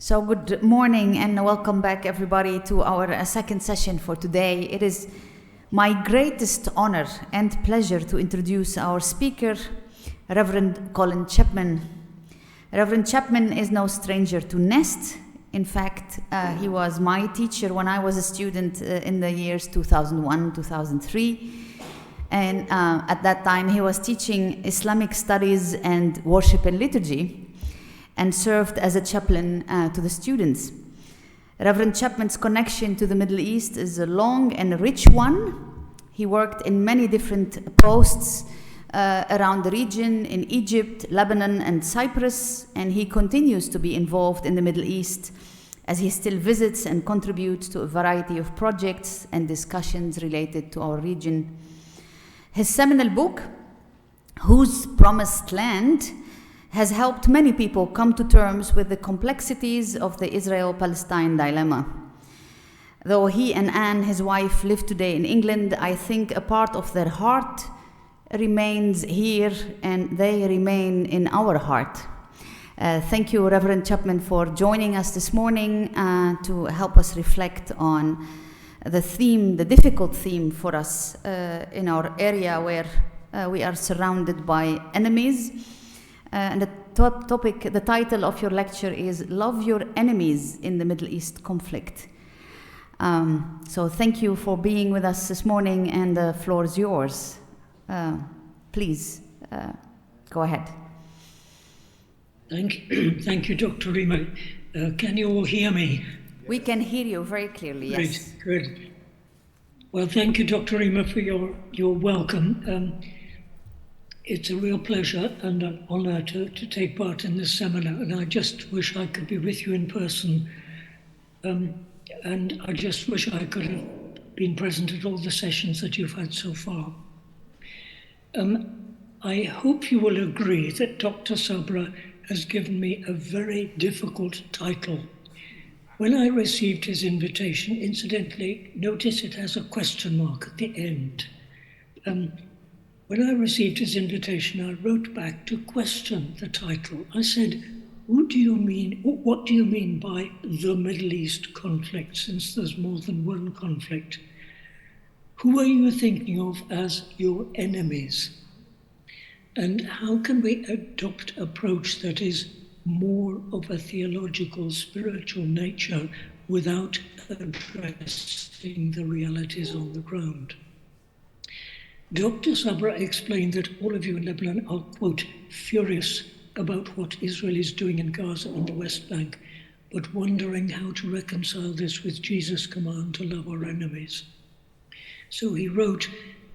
So good morning and welcome back everybody to our second session for today. It is my greatest honor and pleasure to introduce our speaker, Reverend Colin Chapman. Reverend Chapman is no stranger to Nest. In fact, he was my teacher when I was a student in the years 2001, 2003. And at that time, he was teaching Islamic studies and worship and liturgy, and served as a chaplain to the students. Reverend Chapman's connection to the Middle East is a long and rich one. He worked in many different posts around the region in Egypt, Lebanon, and Cyprus, and he continues to be involved in the Middle East as he still visits and contributes to a variety of projects and discussions related to our region. His seminal book, Whose Promised Land, has helped many people come to terms with the complexities of the Israel-Palestine dilemma. Though he and Anne, his wife, live today in England, I think a part of their heart remains here and they remain in our heart. Thank you, Reverend Chapman, for joining us this morning to help us reflect on the theme, the difficult theme for us in our area where we are surrounded by enemies. And the title of your lecture is Love Your Enemies in the Middle East Conflict. So thank you for being with us this morning, and the floor is yours. Please, go ahead. Thank you, Dr. Rima. Can you all hear me? We can hear you very clearly, yes. Great, good. Well, thank you, Dr. Rima, for your welcome. It's a real pleasure and an honor to take part in this seminar, and I just wish I could be with you in person. And I just wish I could have been present at all the sessions that you've had so far. I hope you will agree that Dr. Sabra has given me a very difficult title. When I received his invitation, incidentally, notice it has a question mark at the end. When I received his invitation, I wrote back to question the title. I said, what do you mean by the Middle East conflict, since there's more than one conflict? Who are you thinking of as your enemies? And how can we adopt an approach that is more of a theological, spiritual nature without addressing the realities on the ground? Dr. Sabra explained that all of you in Lebanon are, quote, furious about what Israel is doing in Gaza and the West Bank, but wondering how to reconcile this with Jesus' command to love our enemies. So he wrote,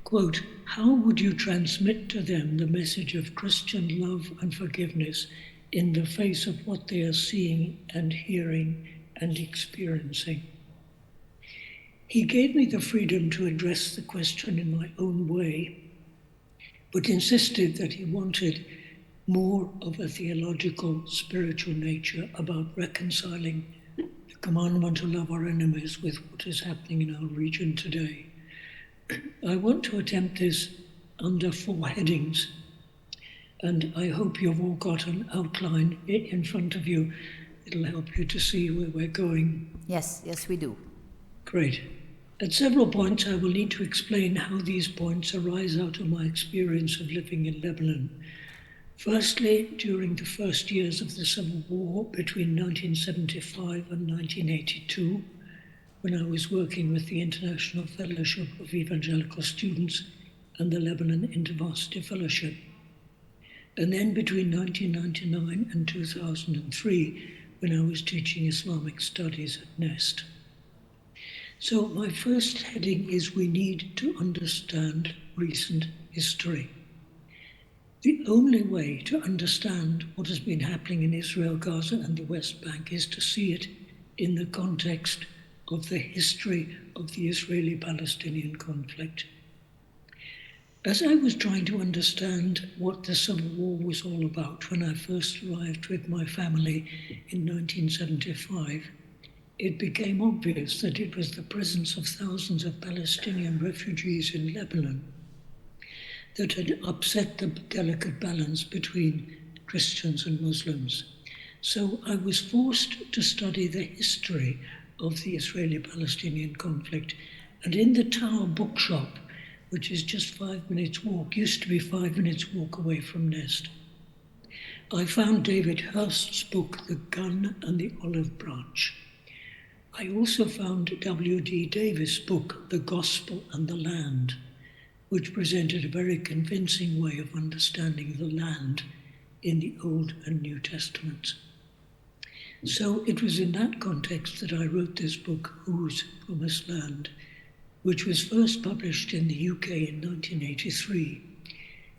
quote, how would you transmit to them the message of Christian love and forgiveness in the face of what they are seeing and hearing and experiencing? He gave me the freedom to address the question in my own way, but insisted that he wanted more of a theological, spiritual nature about reconciling the commandment to love our enemies with what is happening in our region today. I want to attempt this under 4 headings, and I hope you've all got an outline in front of you. It'll help you to see where we're going. Yes, we do. Great. At several points, I will need to explain how these points arise out of my experience of living in Lebanon. Firstly, during the first years of the Civil War between 1975 and 1982, when I was working with the International Fellowship of Evangelical Students and the Lebanon InterVarsity Fellowship. And then between 1999 and 2003, when I was teaching Islamic Studies at Nest. So my first heading is we need to understand recent history. The only way to understand what has been happening in Israel, Gaza, and the West Bank is to see it in the context of the history of the Israeli-Palestinian conflict. As I was trying to understand what the Civil War was all about when I first arrived with my family in 1975, it became obvious that it was the presence of thousands of Palestinian refugees in Lebanon that had upset the delicate balance between Christians and Muslims. So I was forced to study the history of the Israeli-Palestinian conflict. And in the Tower bookshop, which is just 5 minutes walk, used to be 5 minutes walk away from Nest, I found David Hurst's book, The Gun and the Olive Branch. I also found W.D. Davis' book, The Gospel and the Land, which presented a very convincing way of understanding the land in the Old and New Testaments. So it was in that context that I wrote this book, Whose Promised Land, which was first published in the UK in 1983.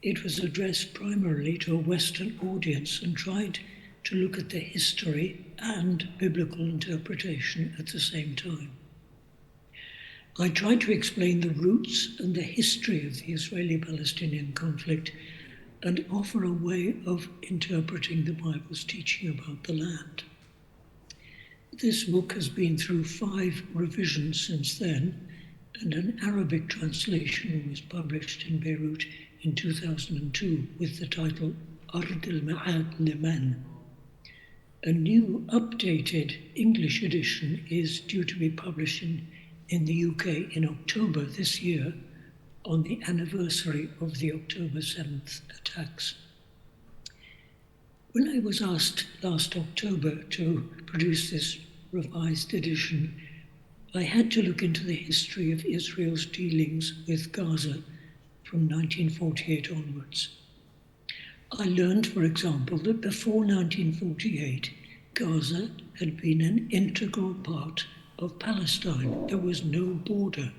It was addressed primarily to a Western audience and tried to look at the history and biblical interpretation at the same time. I tried to explain the roots and the history of the Israeli-Palestinian conflict and offer a way of interpreting the Bible's teaching about the land. This book has been through 5 revisions since then, and an Arabic translation was published in Beirut in 2002 with the title Ard al-Ma'ad Liman. A new updated English edition is due to be published in the UK in October this year on the anniversary of the October 7th attacks. When I was asked last October to produce this revised edition, I had to look into the history of Israel's dealings with Gaza from 1948 onwards. I learned, for example, that before 1948, Gaza had been an integral part of Palestine. There was no border.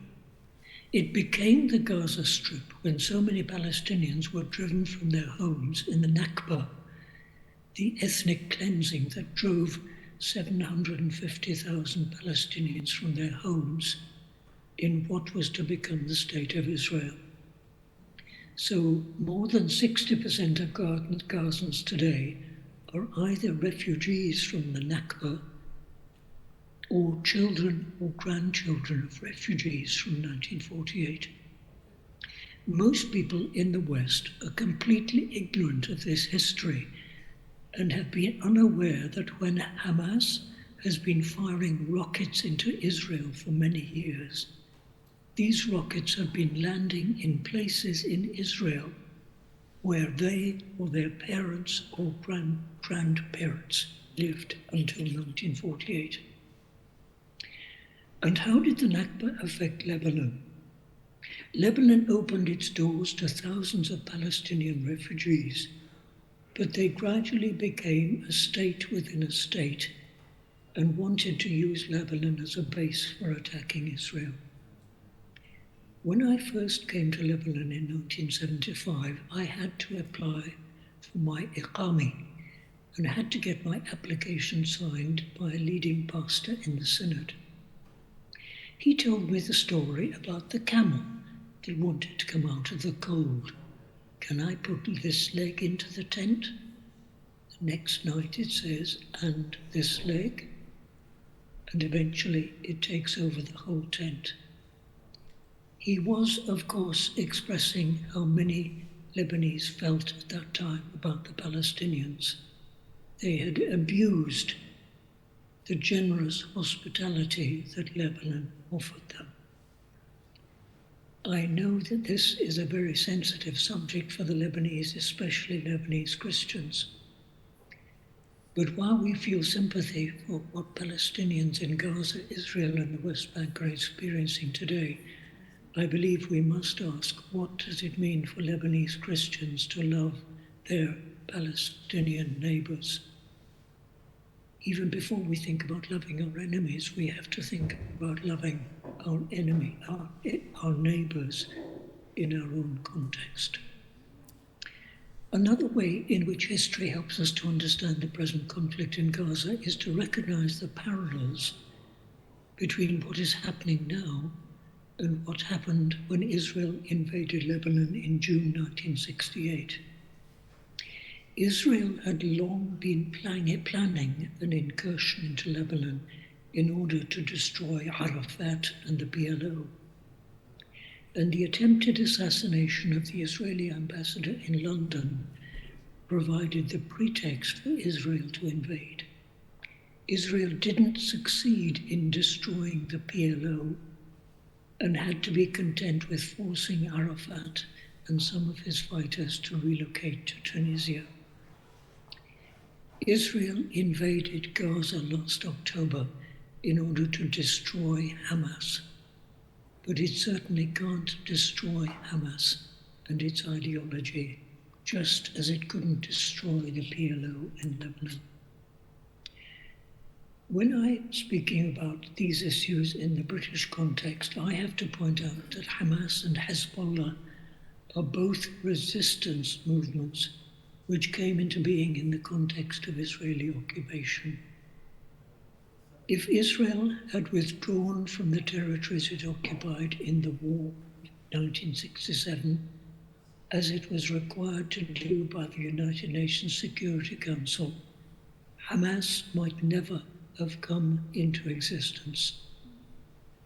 It became the Gaza Strip when so many Palestinians were driven from their homes in the Nakba, the ethnic cleansing that drove 750,000 Palestinians from their homes in what was to become the State of Israel. So more than 60% of Gazans today are either refugees from the Nakba or children or grandchildren of refugees from 1948. Most people in the West are completely ignorant of this history and have been unaware that when Hamas has been firing rockets into Israel for many years, these rockets have been landing in places in Israel where they or their parents or grandparents lived until 1948. And how did the Nakba affect Lebanon? Lebanon opened its doors to thousands of Palestinian refugees, but they gradually became a state within a state and wanted to use Lebanon as a base for attacking Israel. When I first came to Lebanon in 1975, I had to apply for my Iqami and had to get my application signed by a leading pastor in the synod. He told me the story about the camel that wanted to come out of the cold. Can I put this leg into the tent? The next night it says, and this leg? And eventually it takes over the whole tent. He was, of course, expressing how many Lebanese felt at that time about the Palestinians. They had abused the generous hospitality that Lebanon offered them. I know that this is a very sensitive subject for the Lebanese, especially Lebanese Christians. But while we feel sympathy for what Palestinians in Gaza, Israel, and the West Bank are experiencing today, I believe we must ask, what does it mean for Lebanese Christians to love their Palestinian neighbors? Even before we think about loving our enemies, we have to think about loving our enemy, our neighbors in our own context. Another way in which history helps us to understand the present conflict in Gaza is to recognize the parallels between what is happening now and what happened when Israel invaded Lebanon in June 1968. Israel had long been planning an incursion into Lebanon in order to destroy Arafat and the PLO. And the attempted assassination of the Israeli ambassador in London provided the pretext for Israel to invade. Israel didn't succeed in destroying the PLO and had to be content with forcing Arafat and some of his fighters to relocate to Tunisia. Israel invaded Gaza last October in order to destroy Hamas, but it certainly can't destroy Hamas and its ideology, just as it couldn't destroy the PLO in Lebanon. When I'm speaking about these issues in the British context, I have to point out that Hamas and Hezbollah are both resistance movements which came into being in the context of Israeli occupation. If Israel had withdrawn from the territories it occupied in the war of 1967, as it was required to do by the United Nations Security Council, Hamas might never have come into existence.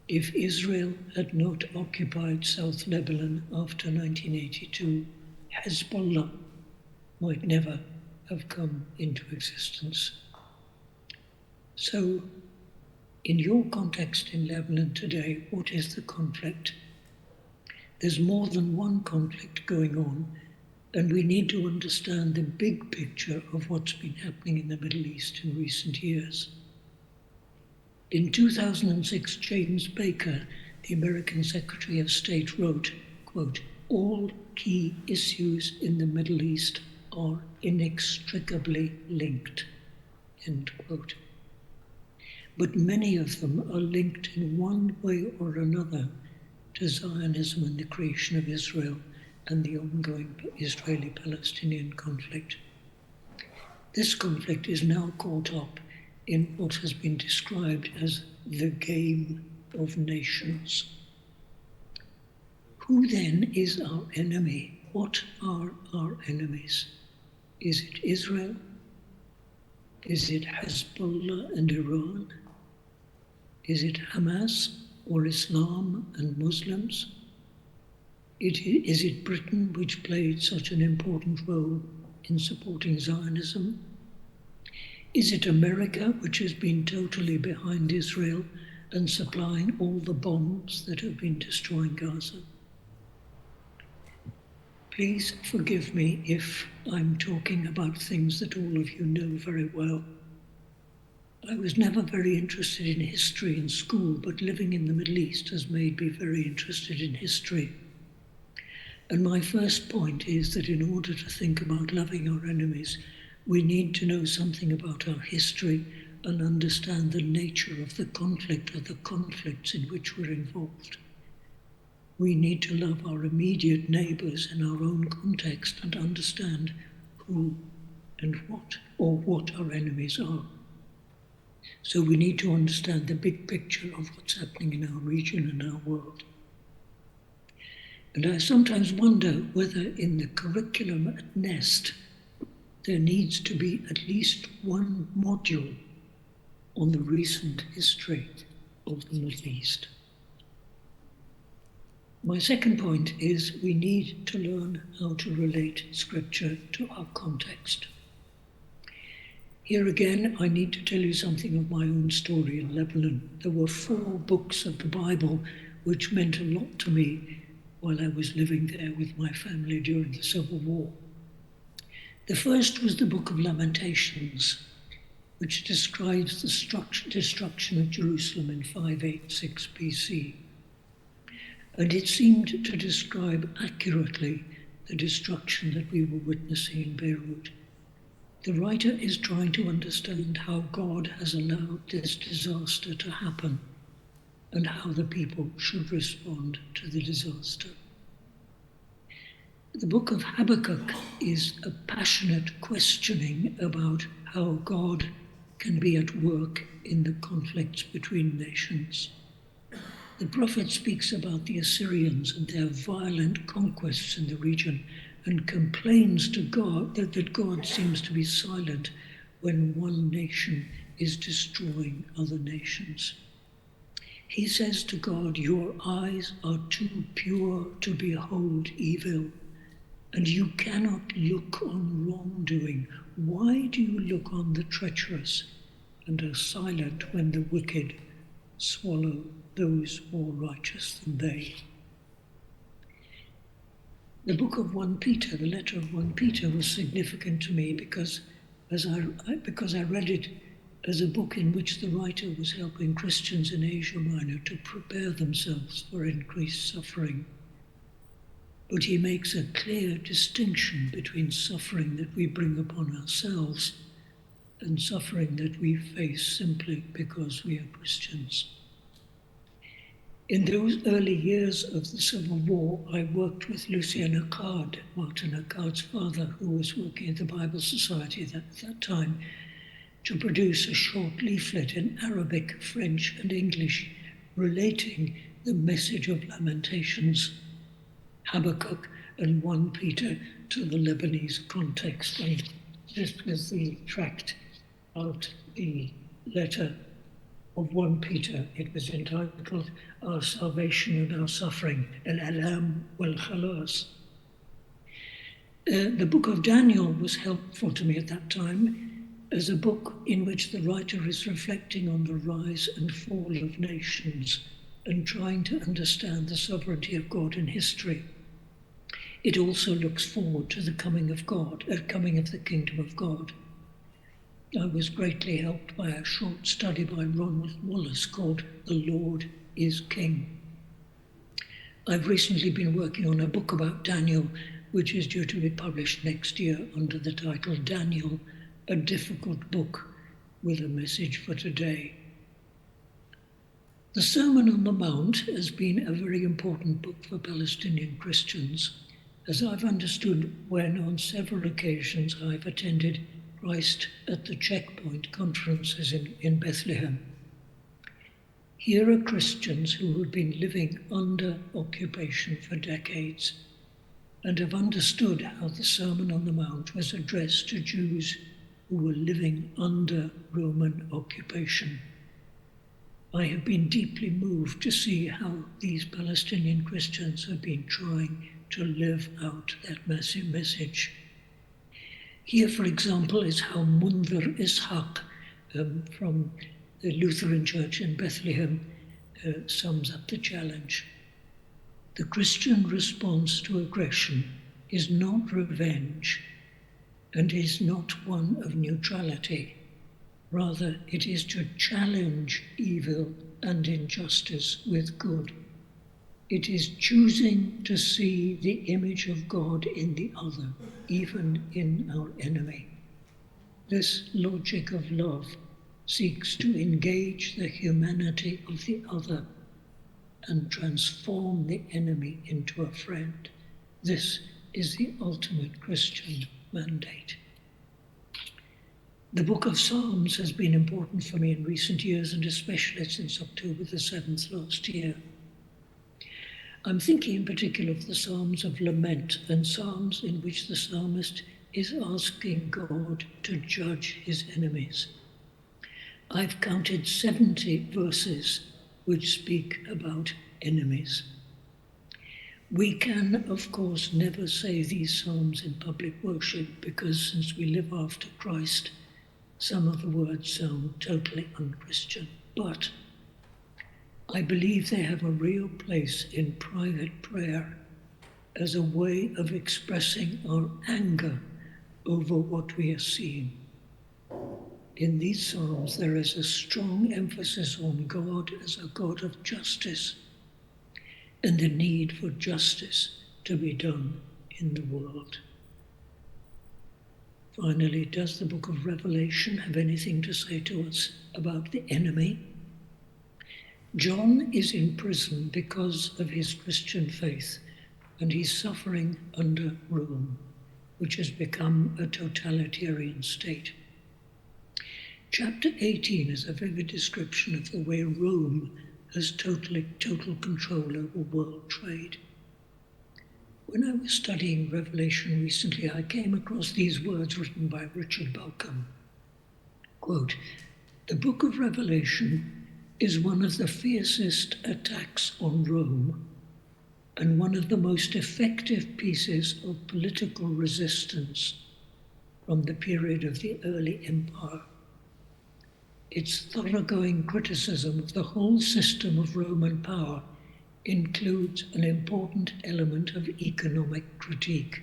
If Israel had not occupied South Lebanon after 1982, Hezbollah might never have come into existence. So, in your context in Lebanon today, what is the conflict? There's more than one conflict going on, and we need to understand the big picture of what's been happening in the Middle East in recent years. In 2006, James Baker, the American Secretary of State, wrote, quote, "All key issues in the Middle East are inextricably linked," end quote. But many of them are linked in one way or another to Zionism and the creation of Israel and the ongoing Israeli-Palestinian conflict. This conflict is now caught up in what has been described as the game of nations. Who then is our enemy? What are our enemies? Is it Israel? Is it Hezbollah and Iran? Is it Hamas or Islam and Muslims? Is it Britain, which played such an important role in supporting Zionism? Is it America, which has been totally behind Israel and supplying all the bombs that have been destroying Gaza? Please forgive me if I'm talking about things that all of you know very well. I was never very interested in history in school, but living in the Middle East has made me very interested in history. And my first point is that in order to think about loving our enemies, we need to know something about our history and understand the nature of the conflict or the conflicts in which we're involved. We need to love our immediate neighbours in our own context and understand who and what our enemies are. So we need to understand the big picture of what's happening in our region and our world. And I sometimes wonder whether in the curriculum at Nest, there needs to be at least one module on the recent history of the Middle East. My second point is we need to learn how to relate Scripture to our context. Here again, I need to tell you something of my own story in Lebanon. There were 4 books of the Bible which meant a lot to me while I was living there with my family during the Civil War. The first was the Book of Lamentations, which describes the destruction of Jerusalem in 586 BC. And it seemed to describe accurately the destruction that we were witnessing in Beirut. The writer is trying to understand how God has allowed this disaster to happen and how the people should respond to the disaster. The book of Habakkuk is a passionate questioning about how God can be at work in the conflicts between nations. The prophet speaks about the Assyrians and their violent conquests in the region and complains to God that God seems to be silent when one nation is destroying other nations. He says to God, "Your eyes are too pure to behold evil, and you cannot look on wrongdoing. Why do you look on the treacherous and are silent when the wicked swallow those more righteous than they. The book of 1 Peter, the letter of 1 Peter, was significant to me because I read it as a book in which the writer was helping Christians in Asia Minor to prepare themselves for increased suffering. But he makes a clear distinction between suffering that we bring upon ourselves and suffering that we face simply because we are Christians. In those early years of the Civil War, I worked with Lucien Accard, Martin Accard's father, who was working at the Bible Society at that time, to produce a short leaflet in Arabic, French, and English relating the message of Lamentations, Habakkuk, and 1 Peter to the Lebanese context. And this was the tract out the letter of 1 Peter. It was entitled Our Salvation and Our Suffering, Al-Alam wal-Khalas. The book of Daniel was helpful to me at that time as a book in which the writer is reflecting on the rise and fall of nations and trying to understand the sovereignty of God in history. It also looks forward to the coming of the kingdom of God. I was greatly helped by a short study by Ronald Wallace called The Lord is King. I've recently been working on a book about Daniel, which is due to be published next year under the title Daniel, a Difficult Book with a Message for Today. The Sermon on the Mount has been a very important book for Palestinian Christians, as I've understood when on several occasions I've attended Christ at the Checkpoint conferences in Bethlehem. Here are Christians who have been living under occupation for decades and have understood how the Sermon on the Mount was addressed to Jews who were living under Roman occupation. I have been deeply moved to see how these Palestinian Christians have been trying to live out that massive message. Here, for example, is how Munzer Ishaq from the Lutheran Church in Bethlehem sums up the challenge. The Christian response to aggression is not revenge and is not one of neutrality. Rather, it is to challenge evil and injustice with good. It is choosing to see the image of God in the other, even in our enemy. This logic of love seeks to engage the humanity of the other and transform the enemy into a friend. This is the ultimate Christian mandate. The book of Psalms has been important for me in recent years, and especially since October the 7th last year. I'm thinking in particular of the Psalms of Lament and Psalms in which the psalmist is asking God to judge his enemies. I've counted 70 verses which speak about enemies. We can, of course, never say these psalms in public worship because since we live after Christ, some of the words sound totally unchristian. But I believe they have a real place in private prayer as a way of expressing our anger over what we are seeing. In these psalms, there is a strong emphasis on God as a God of justice and the need for justice to be done in the world. Finally, does the book of Revelation have anything to say to us about the enemy? John is in prison because of his Christian faith, and he's suffering under Rome, which has become a totalitarian state. Chapter 18 is a vivid description of the way Rome has total control over world trade. When I was studying Revelation recently, I came across these words written by Richard Balcom. Quote, "The book of Revelation is one of the fiercest attacks on Rome and one of the most effective pieces of political resistance from the period of the early empire. Its thoroughgoing criticism of the whole system of Roman power includes an important element of economic critique.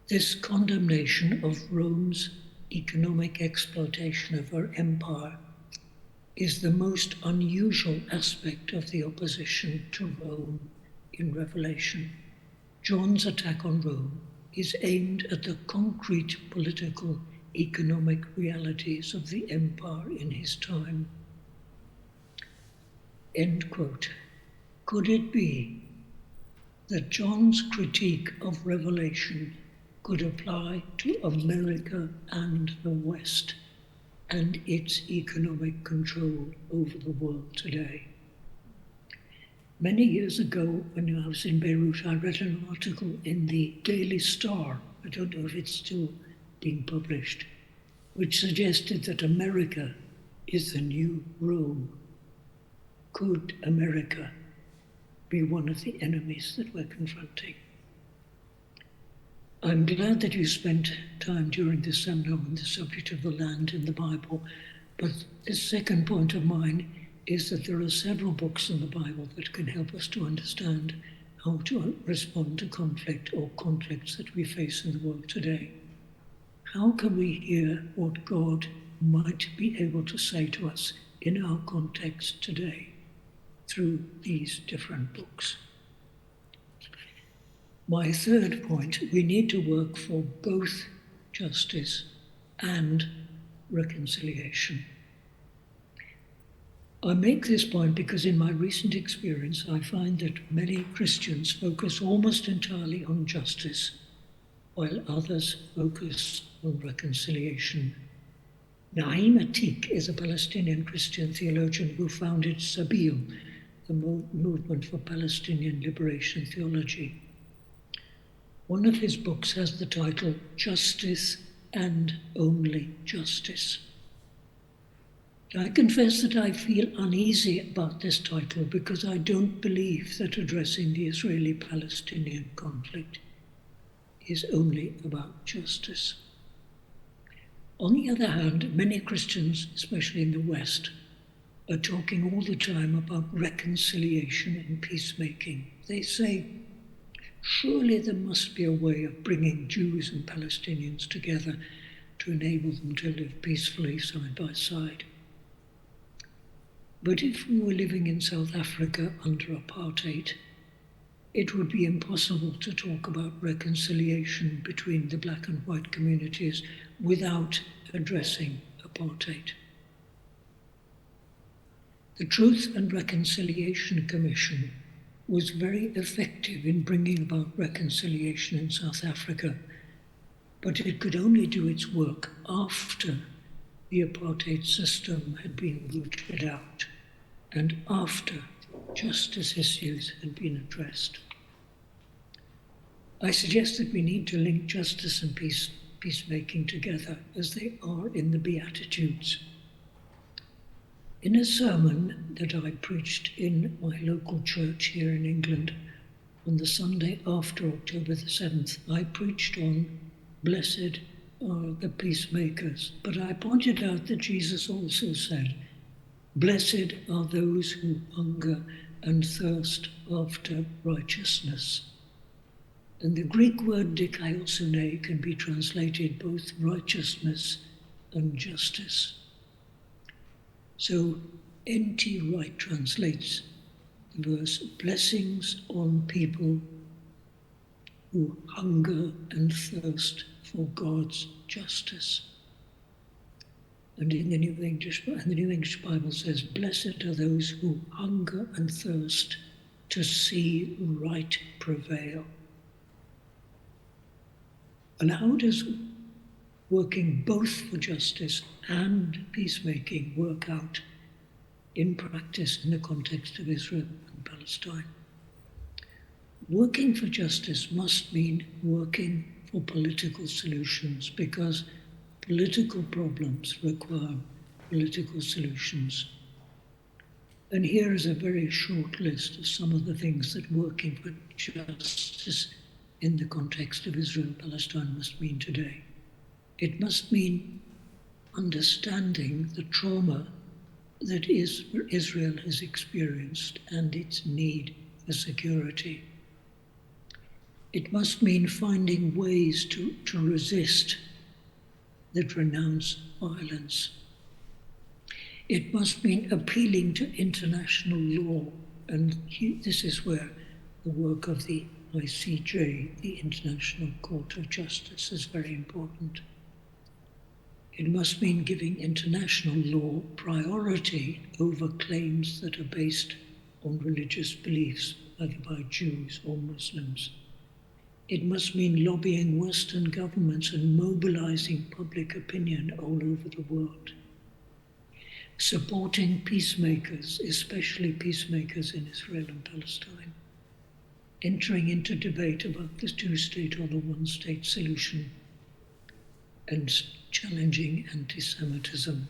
This condemnation of Rome's economic exploitation of her empire is the most unusual aspect of the opposition to Rome in Revelation. John's attack on Rome is aimed at the concrete political, economic realities of the empire in his time. End quote. Could it be that John's critique of Revelation could apply to America and the West and its economic control over the world today? Many years ago, when I was in Beirut, I read an article in the Daily Star, I don't know if it's still being published, which suggested that America is the new Rome. Could America be one of the enemies that we're confronting? I'm glad that you spent time during this seminar on the subject of the land in the Bible, but the second point of mine is that there are several books in the Bible that can help us to understand how to respond to conflict or conflicts that we face in the world today. How can we hear what God might be able to say to us in our context today through these different books? My third point, we need to work for both justice and reconciliation. I make this point because in my recent experience, I find that many Christians focus almost entirely on justice, while others focus on reconciliation. Naim Atik is a Palestinian Christian theologian who founded Sabil, the movement for Palestinian liberation theology. One of his books has the title Justice and Only Justice. I confess that I feel uneasy about this title because I don't believe that addressing the Israeli-Palestinian conflict is only about justice. On the other hand, many Christians, especially in the West, are talking all the time about reconciliation and peacemaking. They say, surely there must be a way of bringing Jews and Palestinians together to enable them to live peacefully side by side. But if we were living in South Africa under apartheid, it would be impossible to talk about reconciliation between the black and white communities without addressing apartheid. The Truth and Reconciliation Commission was very effective in bringing about reconciliation in South Africa, but it could only do its work after the apartheid system had been rooted out and after justice issues had been addressed. I suggest that we need to link justice and peacemaking together as they are in the Beatitudes. In a sermon that I preached in my local church here in England on the Sunday after October the 7th, I preached on blessed are the peacemakers. But I pointed out that Jesus also said, blessed are those who hunger and thirst after righteousness. And the Greek word dikaiosune can be translated both righteousness and justice. So N.T. Wright translates the verse, blessings on people who hunger and thirst for God's justice. And in the New English Bible says, blessed are those who hunger and thirst to see right prevail. And how does working both for justice and peacemaking work out in practice in the context of Israel and Palestine? Working for justice must mean working for political solutions, because political problems require political solutions. And here is a very short list of some of the things that working for justice in the context of Israel and Palestine must mean today. It must mean understanding the trauma that Israel has experienced and its need for security. It must mean finding ways to resist, that renounce violence. It must mean appealing to international law, and this is where the work of the ICJ, the International Court of Justice, is very important. It must mean giving international law priority over claims that are based on religious beliefs, either by Jews or Muslims. It must mean lobbying Western governments and mobilizing public opinion all over the world. Supporting peacemakers, especially peacemakers in Israel and Palestine. Entering into debate about the two-state or the one-state solution, and challenging anti-Semitism.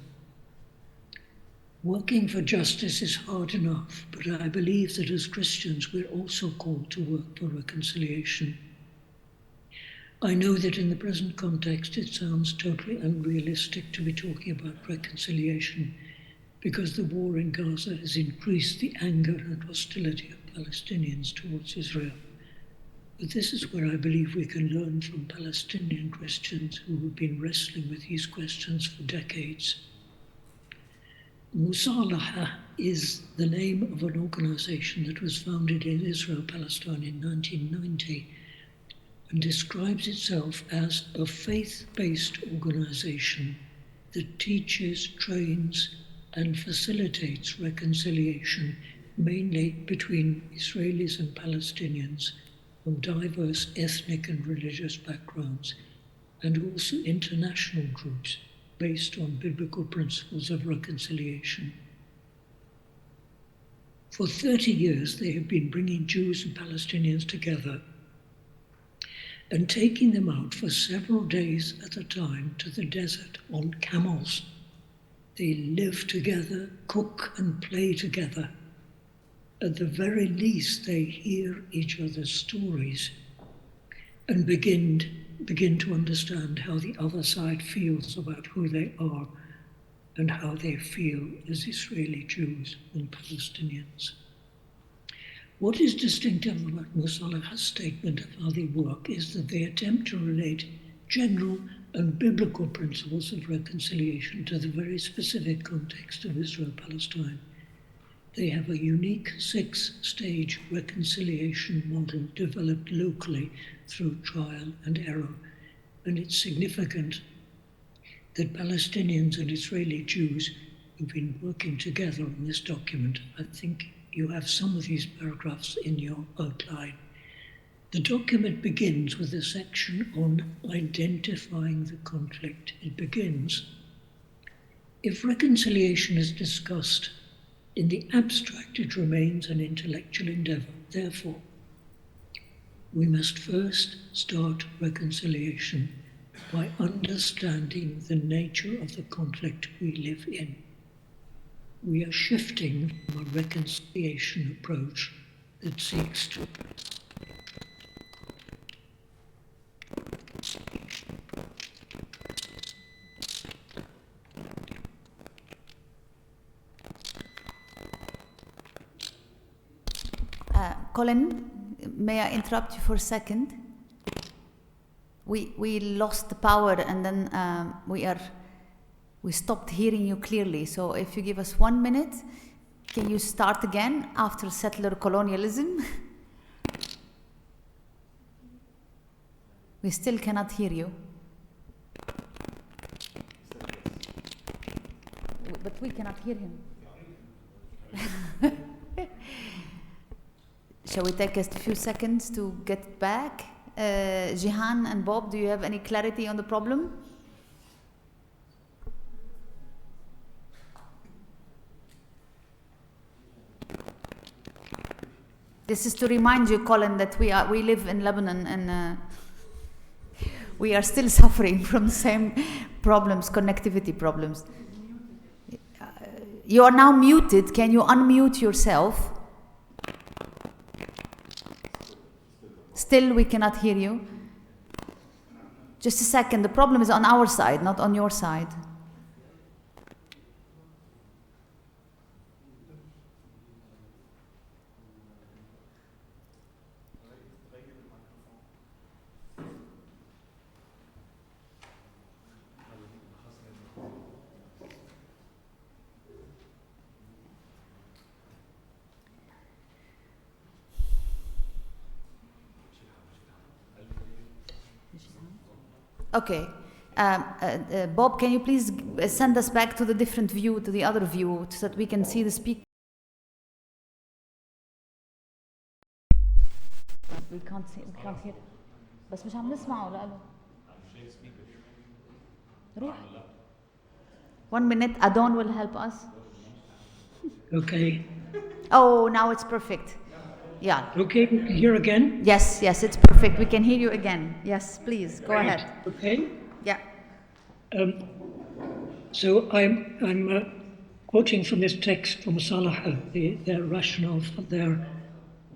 Working for justice is hard enough, but I believe that as Christians we're also called to work for reconciliation. I know that in the present context it sounds totally unrealistic to be talking about reconciliation because the war in Gaza has increased the anger and hostility of Palestinians towards Israel. But this is where I believe we can learn from Palestinian Christians who have been wrestling with these questions for decades. Musalaha is the name of an organization that was founded in Israel, Palestine in 1990 and describes itself as a faith-based organization that teaches, trains, and facilitates reconciliation, mainly between Israelis and Palestinians from diverse ethnic and religious backgrounds, and also international groups based on biblical principles of reconciliation. For 30 years, they have been bringing Jews and Palestinians together and taking them out for several days at a time to the desert on camels. They live together, cook and play together. At the very least, they hear each other's stories and begin to understand how the other side feels about who they are and how they feel as Israeli Jews and Palestinians. What is distinctive about Musalaha's statement of how they work is that they attempt to relate general and biblical principles of reconciliation to the very specific context of Israel-Palestine. They have a unique 6-stage reconciliation model developed locally through trial and error. And it's significant that Palestinians and Israeli Jews have been working together on this document. I think you have some of these paragraphs in your outline. The document begins with a section on identifying the conflict. It begins, if reconciliation is discussed in the abstract, it remains an intellectual endeavor. Therefore, we must first start reconciliation by understanding the nature of the conflict we live in. We are shifting from a reconciliation approach that seeks to Colin, may I interrupt you for a second? We lost the power and then we stopped hearing you clearly. So if you give us 1 minute, can you start again after settler colonialism? We still cannot hear you. But we cannot hear him. Shall we take us a few seconds to get back? Jihan and Bob, do you have any clarity on the problem? This is to remind you, Colin, that we live in Lebanon and we are still suffering from the same problems, connectivity problems. You are now muted. Can you unmute yourself? Still, we cannot hear you. Just a second. The problem is on our side, not on your side. Okay. Bob, can you please send us back to the different view, to the other view, so that we can see the speaker? We can't hear. بس مش عم نسمعه لأنه. روح. 1 minute. Adon will help us. Okay. Oh, now it's perfect. Yeah. Okay, here again? Yes, it's perfect. We can hear you again. Yes, please, go ahead. Okay. Yeah. So I'm quoting from this text from Salah, their rationale for their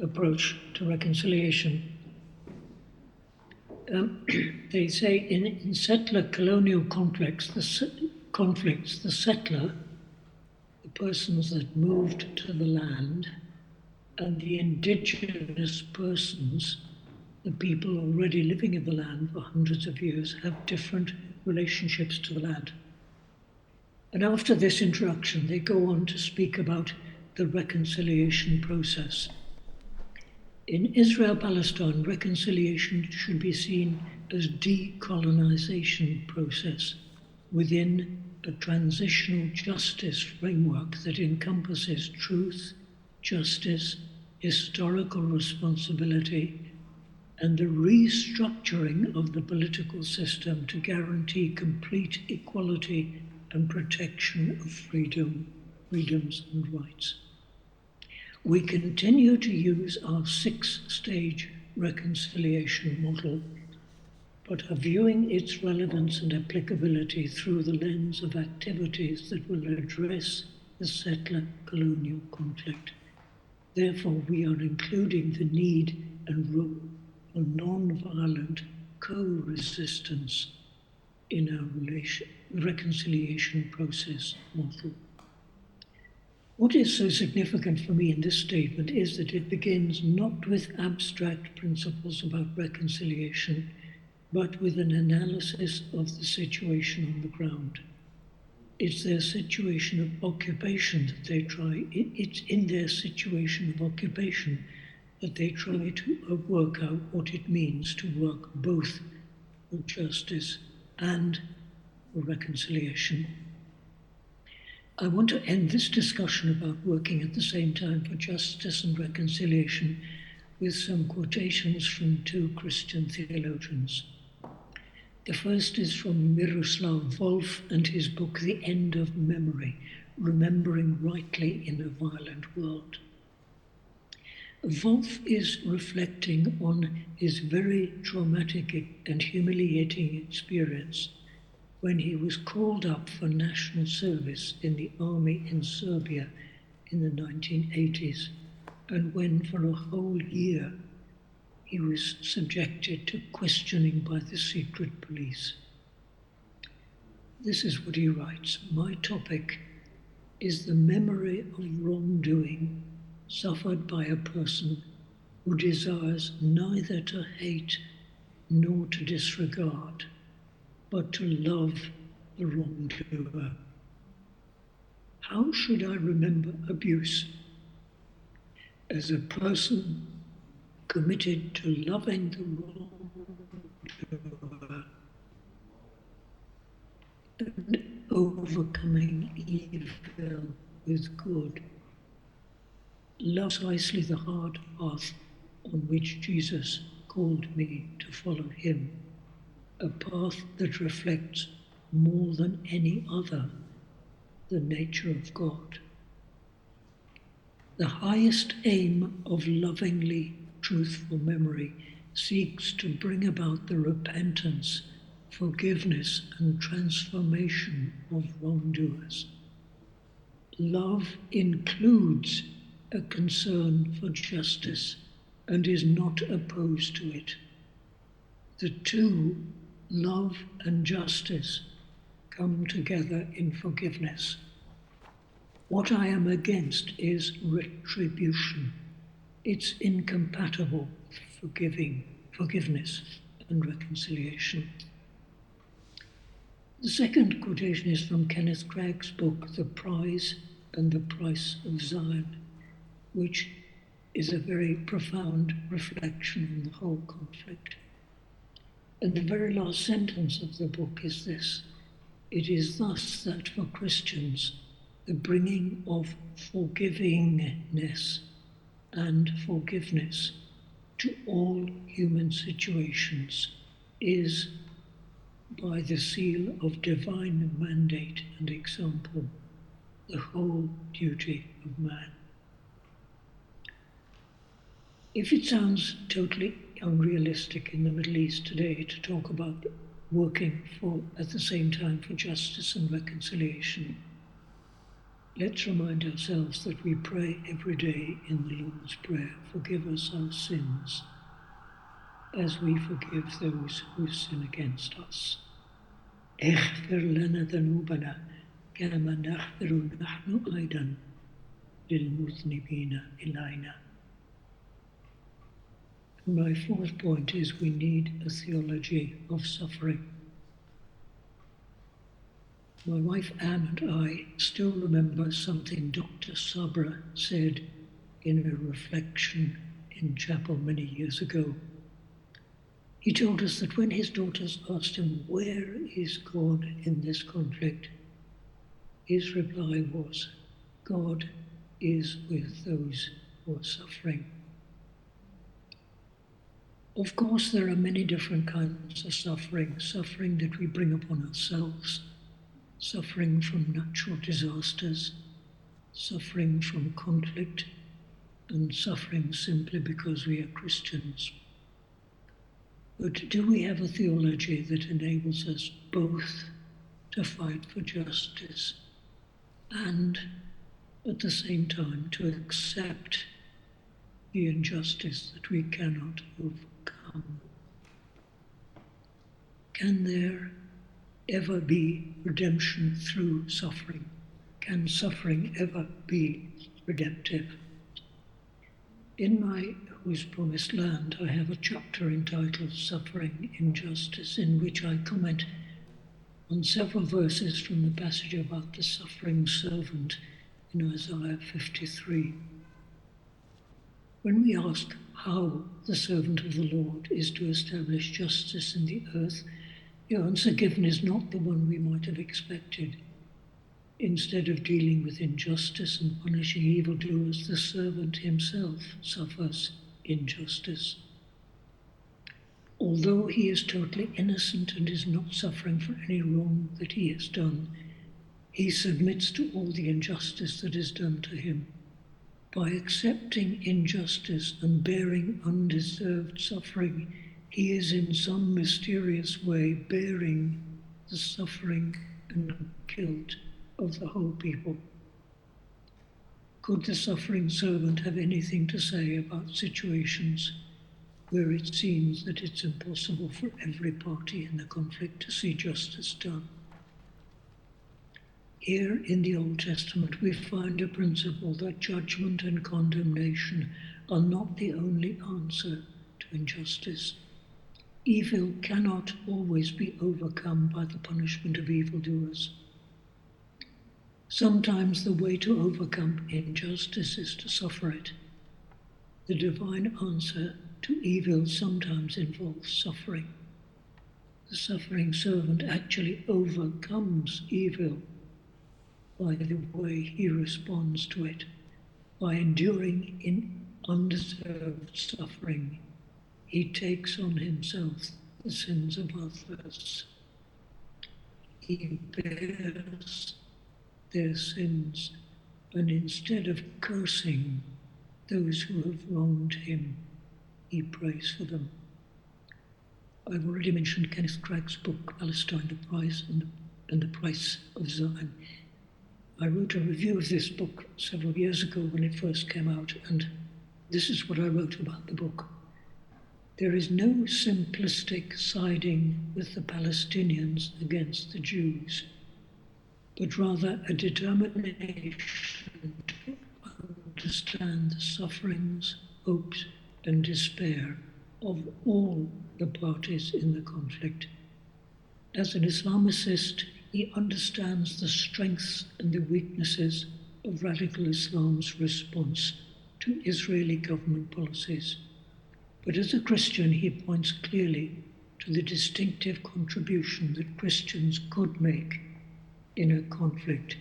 approach to reconciliation. They say in settler colonial conflicts, the settler, the persons that moved to the land, and the indigenous persons, the people already living in the land for hundreds of years, have different relationships to the land. And after this introduction, they go on to speak about the reconciliation process. In Israel-Palestine, reconciliation should be seen as decolonization process within a transitional justice framework that encompasses truth, justice, historical responsibility, and the restructuring of the political system to guarantee complete equality and protection of freedoms and rights. We continue to use our 6-stage reconciliation model, but are viewing its relevance and applicability through the lens of activities that will address the settler-colonial conflict. Therefore, we are including the need and role for non-violent co-resistance in our reconciliation process model. What is so significant for me in this statement is that it begins not with abstract principles about reconciliation, but with an analysis of the situation on the ground. It's their situation of occupation that they try, it's in their situation of occupation that they try to work out what it means to work both for justice and for reconciliation. I want to end this discussion about working at the same time for justice and reconciliation with some quotations from 2 Christian theologians. The first is from Miroslav Volf and his book, The End of Memory, Remembering Rightly in a Violent World. Volf is reflecting on his very traumatic and humiliating experience when he was called up for national service in the army in Serbia in the 1980s, and when for a whole year he was subjected to questioning by the secret police. This is what he writes: "My topic is the memory of wrongdoing suffered by a person who desires neither to hate nor to disregard, but to love the wrongdoer. How should I remember abuse? As a person committed to loving the wrongdoer and overcoming evil with good. Love precisely the hard path on which Jesus called me to follow him, a path that reflects more than any other the nature of God. The highest aim of lovingly truthful memory seeks to bring about the repentance, forgiveness, and transformation of wrongdoers. Love includes a concern for justice and is not opposed to it. The two, love and justice, come together in forgiveness. What I am against is retribution. It's incompatible with forgiveness and reconciliation." The second quotation is from Kenneth Craig's book, The Prize and the Price of Zion, which is a very profound reflection on the whole conflict. And the very last sentence of the book is this: it is thus that for Christians, the bringing of forgivingness and forgiveness to all human situations is, by the seal of divine mandate and example, the whole duty of man. If it sounds totally unrealistic in the Middle East today to talk about working for, at the same time, for justice and reconciliation, let's remind ourselves that we pray every day in the Lord's Prayer, forgive us our sins, as we forgive those who sin against us. اغفر لنا ذنوبنا كما نغفر نحن أيضا للمذنبين إلينا. My fourth point is we need a theology of suffering. My wife Anne and I still remember something Dr. Sabra said in a reflection in chapel many years ago. He told us that when his daughters asked him, "Where is God in this conflict?" his reply was, "God is with those who are suffering." Of course, there are many different kinds of suffering: suffering that we bring upon ourselves, suffering from natural disasters, suffering from conflict, and suffering simply because we are Christians. But do we have a theology that enables us both to fight for justice and at the same time to accept the injustice that we cannot overcome? Can there ever be redemption through suffering? Can suffering ever be redemptive? In my Whose Promised Land, I have a chapter entitled Suffering Injustice, in which I comment on several verses from the passage about the suffering servant in Isaiah 53. When we ask how the servant of the Lord is to establish justice in the earth, the answer given is not the one we might have expected. Instead of dealing with injustice and punishing evildoers, the servant himself suffers injustice. Although he is totally innocent and is not suffering for any wrong that he has done, he submits to all the injustice that is done to him. By accepting injustice and bearing undeserved suffering, he is in some mysterious way bearing the suffering and guilt of the whole people. Could the suffering servant have anything to say about situations where it seems that it's impossible for every party in the conflict to see justice done? Here in the Old Testament, we find a principle that judgment and condemnation are not the only answer to injustice. Evil cannot always be overcome by the punishment of evildoers. Sometimes the way to overcome injustice is to suffer it. The divine answer to evil sometimes involves suffering. The suffering servant actually overcomes evil by the way he responds to it, by enduring in undeserved suffering. He takes on himself the sins of others. He bears their sins, and instead of cursing those who have wronged him, he prays for them. I've already mentioned Kenneth Craig's book, Palestine, the Price and the Price of Zion. I wrote a review of this book several years ago when it first came out, and this is what I wrote about the book. There is no simplistic siding with the Palestinians against the Jews, but rather a determination to understand the sufferings, hopes, and despair of all the parties in the conflict. As an Islamicist, he understands the strengths and the weaknesses of radical Islam's response to Israeli government policies. But as a Christian, he points clearly to the distinctive contribution that Christians could make in a conflict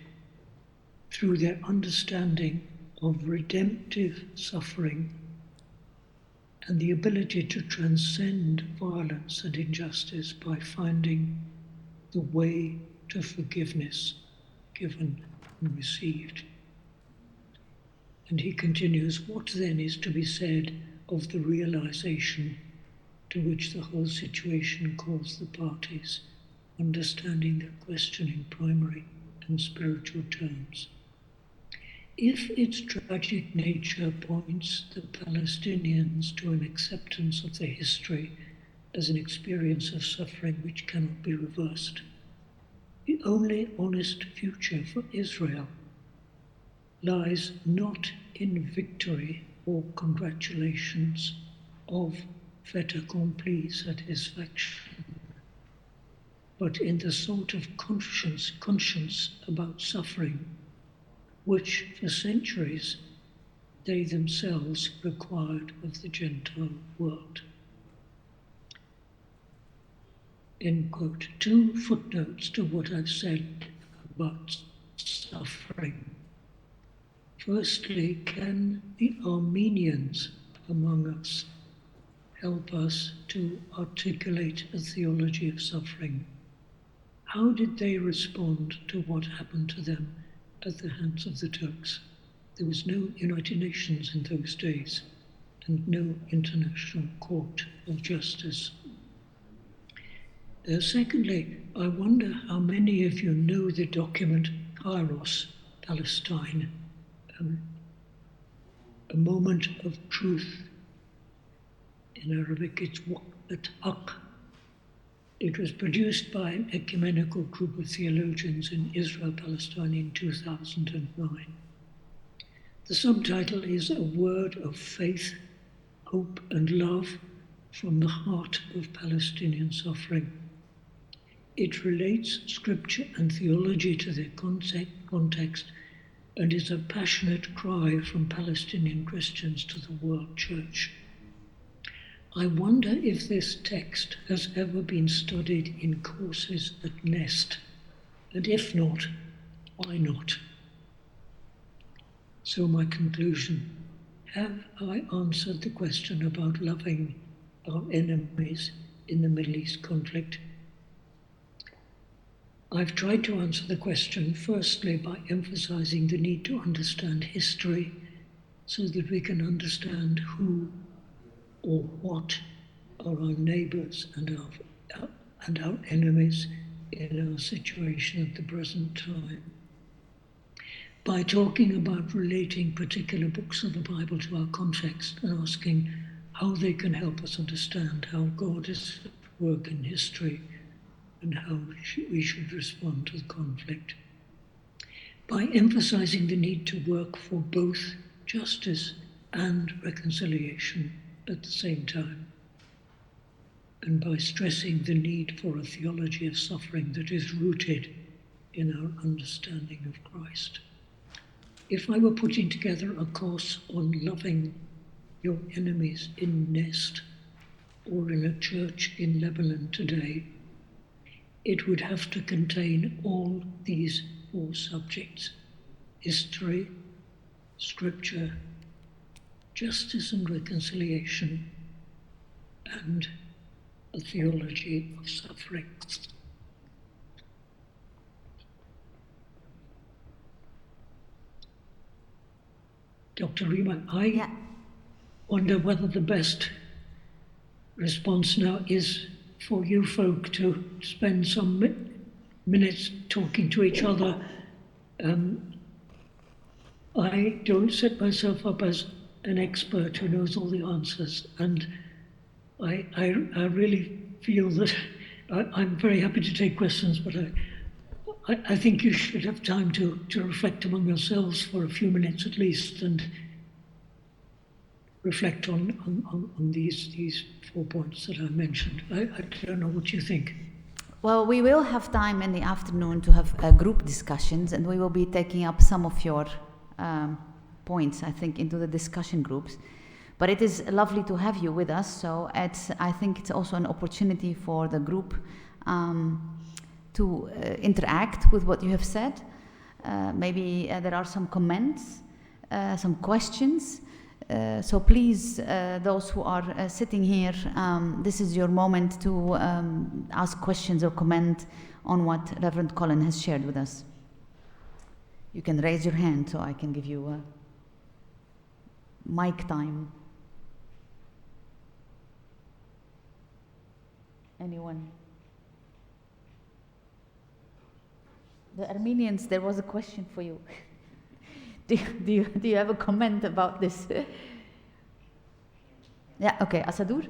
through their understanding of redemptive suffering and the ability to transcend violence and injustice by finding the way to forgiveness given and received. And he continues, what then is to be said of the realization to which the whole situation calls the parties, understanding their question in primary and spiritual terms? If its tragic nature points the Palestinians to an acceptance of their history as an experience of suffering which cannot be reversed, the only honest future for Israel lies not in victory or congratulations of fait accompli satisfaction, but in the sort of conscience about suffering which for centuries they themselves required of the Gentile world. End quote. 2 footnotes to what I've said about suffering. Firstly, can the Armenians among us help us to articulate a theology of suffering? How did they respond to what happened to them at the hands of the Turks? There was no United Nations in those days and no international court of justice. Secondly, I wonder how many of you know the document Kairos, Palestine, a moment of truth. In Arabic, it's Waqt Haq. It was produced by an ecumenical group of theologians in Israel, Palestine in 2009. The subtitle is A Word of Faith, Hope and Love from the Heart of Palestinian Suffering. It relates scripture and theology to their context and is a passionate cry from Palestinian Christians to the world church. I wonder if this text has ever been studied in courses at Nest, and if not, why not? So my conclusion, have I answered the question about loving our enemies in the Middle East conflict? I've tried to answer the question firstly by emphasizing the need to understand history so that we can understand who or what are our neighbors and our enemies in our situation at the present time. By talking about relating particular books of the Bible to our context and asking how they can help us understand how God is at work in history and how we should respond to the conflict. By emphasizing the need to work for both justice and reconciliation at the same time, and by stressing the need for a theology of suffering that is rooted in our understanding of Christ. If I were putting together a course on loving your enemies in Nest or in a church in Lebanon today, it would have to contain all these 4 subjects: history, scripture, justice and reconciliation, and a theology of suffering. Dr. Riemann, I wonder whether the best response now is for you folk to spend some minutes talking to each other. I don't set myself up as an expert who knows all the answers, and I really feel that I'm very happy to take questions, but I think you should have time to reflect among yourselves for a few minutes at least and reflect on these 4 points that I mentioned. I don't know what you think. Well, we will have time in the afternoon to have group discussions, and we will be taking up some of your points, I think, into the discussion groups. But it is lovely to have you with us, so I think it's also an opportunity for the group to interact with what you have said. Maybe there are some comments, some questions. So please, those who are sitting here, this is your moment to ask questions or comment on what Reverend Colin has shared with us. You can raise your hand so I can give you mic time. Anyone? The Armenians, there was a question for you. Do you have a comment about this? Yeah, okay, Asadur?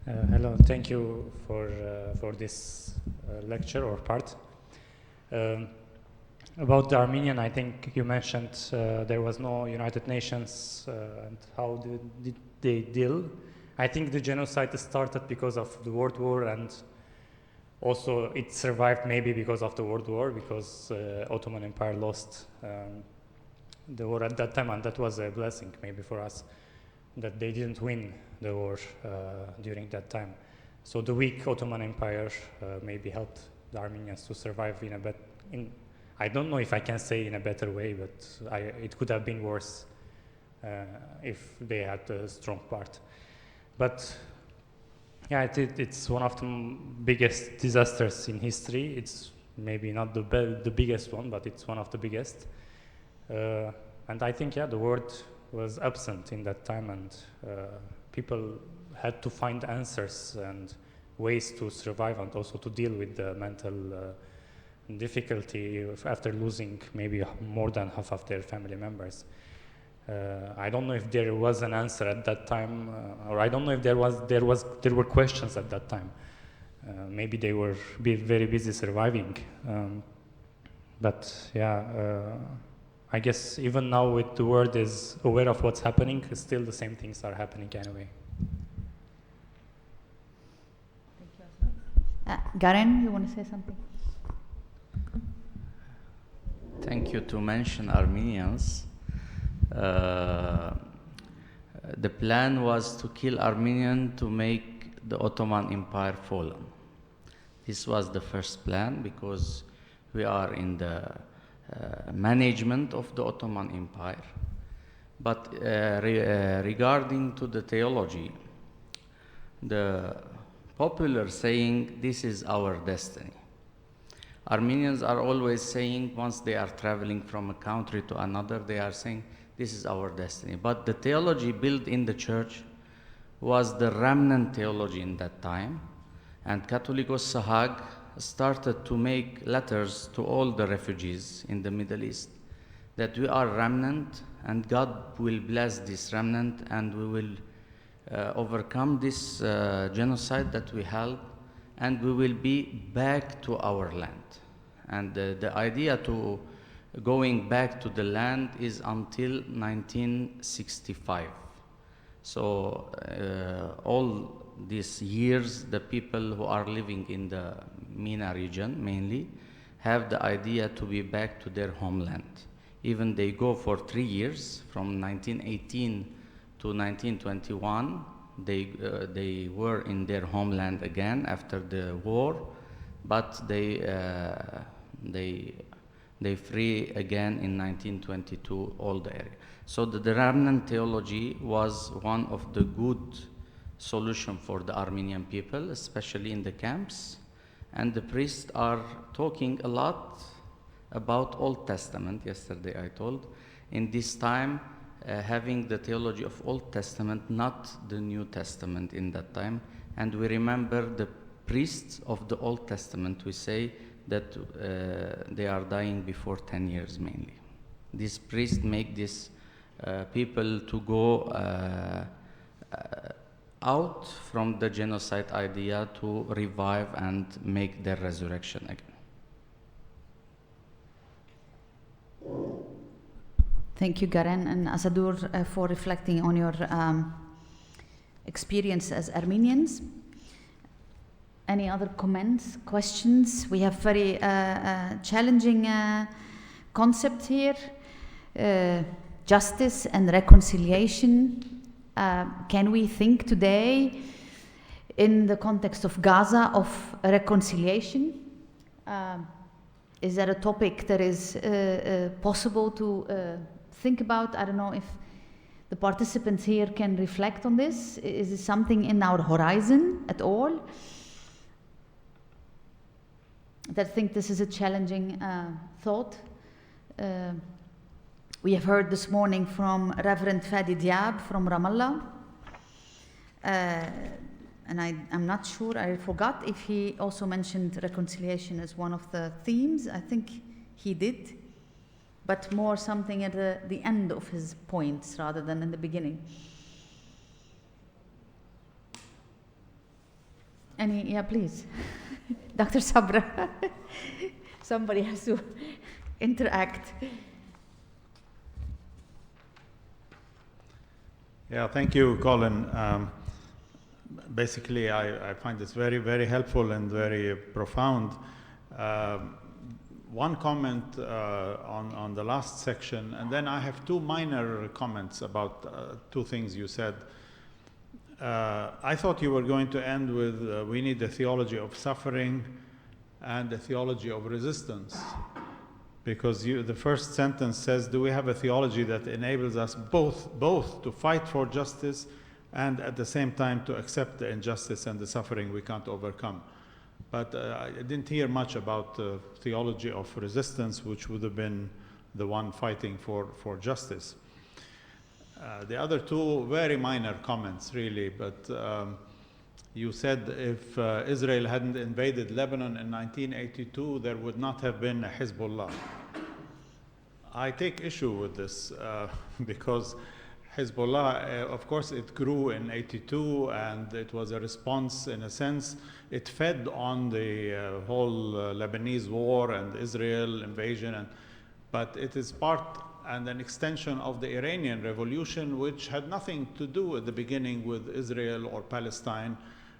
Hello, thank you for this lecture or part. About the Armenian, I think you mentioned there was no United Nations and how did they deal. I think the genocide started because of the World War, and also it survived maybe because of the World War, because Ottoman Empire lost the war at that time, and that was a blessing maybe for us that they didn't win the war during that time. So the weak Ottoman Empire maybe helped the Armenians to survive I don't know if I can say in a better way, but it could have been worse if they had a strong part. But yeah, it's one of the biggest disasters in history. It's maybe not the biggest one, but it's one of the biggest. And I think, yeah, the world was absent in that time, and people had to find answers and ways to survive and also to deal with the mental difficulty after losing maybe more than half of their family members. I don't know if there was an answer at that time, or I don't know if there were questions at that time. Maybe they were very busy surviving. But yeah, I guess even now with the world is aware of what's happening, still the same things are happening anyway. Garen, you want to say something? Thank you to mention Armenians. The plan was to kill Armenian to make the Ottoman Empire fallen. This was the first plan because we are in the management of the Ottoman Empire. But regarding to the theology, the popular saying, this is our destiny. Armenians are always saying, once they are traveling from a country to another, they are saying, this is our destiny. But the theology built in the church was the remnant theology in that time. And Catholicos Sahag started to make letters to all the refugees in the Middle East that we are remnant and God will bless this remnant and we will overcome this genocide that we held, and we will be back to our land. And the idea to going back to the land is until 1965. So all these years, the people who are living in the MENA region mainly have the idea to be back to their homeland. Even they go for 3 years, from 1918 to 1921, they were in their homeland again after the war, but they free again in 1922 all the area. So the remnant theology was one of the good solution for the Armenian people, especially in the camps. And the priests are talking a lot about Old Testament. Yesterday I told, in this time, having the theology of Old Testament, not the New Testament in that time. And we remember the priests of the Old Testament, we say that they are dying before 10 years mainly. These priests make these people to go out from the genocide idea to revive and make their resurrection again. Thank you, Garen and Asadur, for reflecting on your experience as Armenians. Any other comments, questions? We have very challenging concept here, justice and reconciliation. Can we think today, in the context of Gaza, of reconciliation? Is that a topic that is possible to think about? I don't know if the participants here can reflect on this. Is this something in our horizon at all? That think this is a challenging thought. We have heard this morning from Reverend Fadi Diab from Ramallah. And I'm not sure, I forgot if he also mentioned reconciliation as one of the themes. I think he did, but more something at the end of his points rather than in the beginning. Yeah, please. Dr. Sabra. Somebody has to interact. Yeah, thank you, Colin. Basically, I find this very, very helpful and very profound. One comment on the last section, and then I have two minor comments about two things you said. I thought you were going to end with we need a theology of suffering and a theology of resistance. Because the first sentence says, do we have a theology that enables us both to fight for justice and at the same time to accept the injustice and the suffering we can't overcome? But I didn't hear much about the theology of resistance, which would have been the one fighting for justice. The other two very minor comments, really, but you said if Israel hadn't invaded Lebanon in 1982, there would not have been a Hezbollah. I take issue with this because Hezbollah, of course, it grew in 82 and it was a response in a sense. It fed on the whole Lebanese war and Israel invasion, but it is part and an extension of the Iranian Revolution, which had nothing to do at the beginning with Israel or Palestine.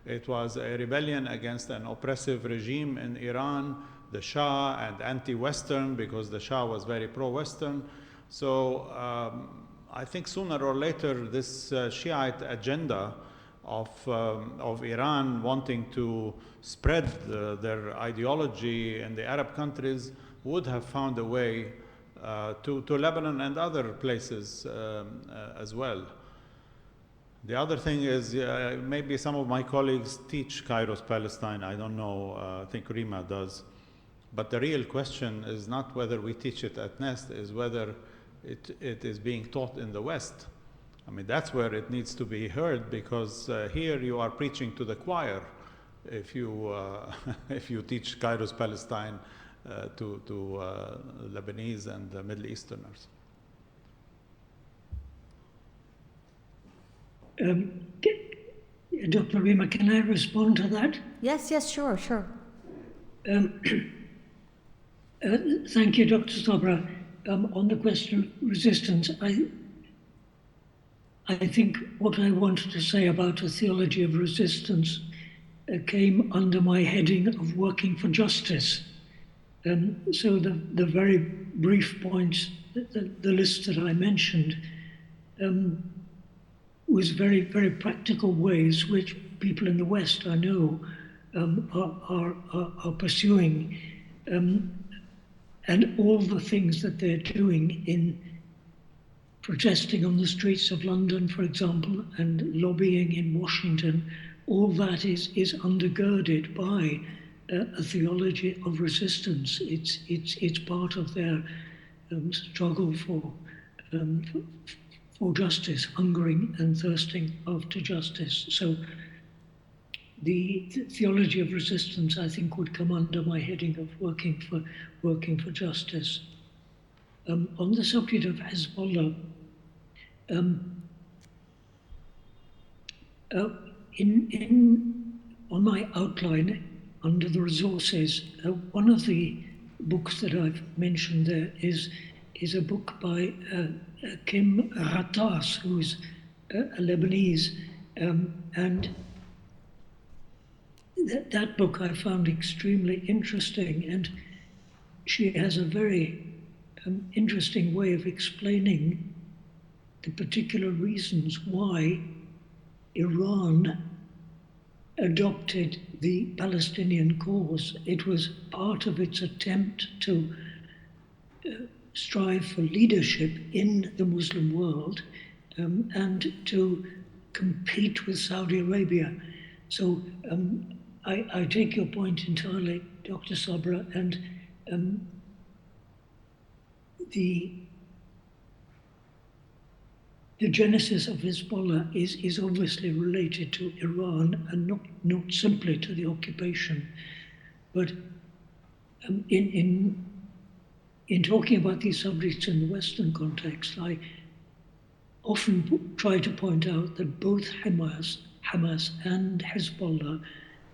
It was a rebellion against an oppressive regime in Iran, the Shah, and anti-Western, because the Shah was very pro-Western. So I think sooner or later this Shiite agenda of Iran wanting to spread their ideology in the Arab countries would have found a way to Lebanon and other places as well. The other thing is, maybe some of my colleagues teach Kairos Palestine, I don't know, I think Rima does. But the real question is not whether we teach it at Nest, is whether it is being taught in the West. I mean, that's where it needs to be heard, because here you are preaching to the choir if you, if you teach Kairos Palestine to Lebanese and Middle Easterners. Dr. Rima, can I respond to that? Yes, sure. Thank you, Dr. Sabra. On the question of resistance, I think what I wanted to say about a theology of resistance came under my heading of working for justice. So the very brief points, the list that I mentioned, was very, very practical ways which people in the West, I know, are pursuing. And all the things that they're doing in protesting on the streets of London, for example, and lobbying in Washington, all that is undergirded by a theology of resistance. It's part of their struggle for justice, hungering and thirsting after justice. So the theology of resistance, I think, would come under my heading of working for justice. On the subject of Hezbollah, on my outline under the resources, one of the books that I've mentioned there is a book by Kim Ratas, who's a Lebanese, and that book I found extremely interesting, and she has a very interesting way of explaining the particular reasons why Iran adopted the Palestinian cause. It was part of its attempt to strive for leadership in the Muslim world and to compete with Saudi Arabia. So I take your point entirely, Dr. Sabra, and the genesis of Hezbollah is obviously related to Iran and not simply to the occupation. But in talking about these subjects in the Western context, I often try to point out that both Hamas and Hezbollah